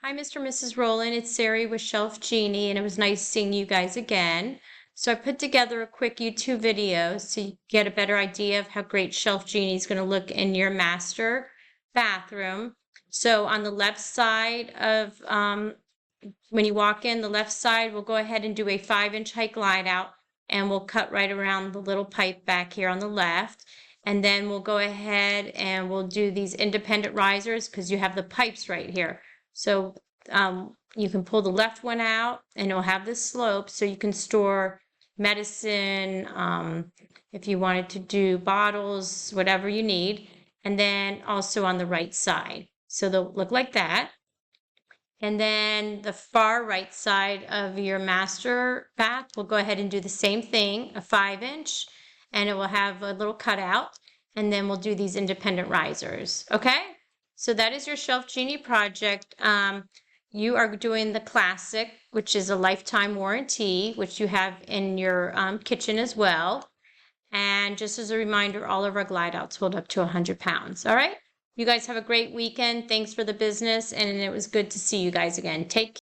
Hi, Mr. and Mrs. Rowland. It's Sari with Shelf Genie, and it was nice seeing you guys again. So I put together a quick YouTube video so you get a better idea of how great Shelf Genie is going to look in your master bathroom. So on the left side of, when you walk in, the left side, we'll go ahead and do a 5-inch height glide out, and we'll cut right around the little pipe back here on the left. And then we'll go ahead and we'll do these independent risers because you have the pipes right here. So you can pull the left one out and it'll have this slope so you can store medicine, if you wanted to do bottles, whatever you need. And then also on the right side. So they'll look like that. And then the far right side of your master bath, we'll go ahead and do the same thing, a 5-inch, and it will have a little cutout. And then we'll do these independent risers. Okay? So that is your Shelf Genie project. You are doing the classic, which is a lifetime warranty, which you have in your kitchen as well. And just as a reminder, all of our glide outs hold up to 100 pounds. All right? You guys have a great weekend. Thanks for the business. And it was good to see you guys again. Take care.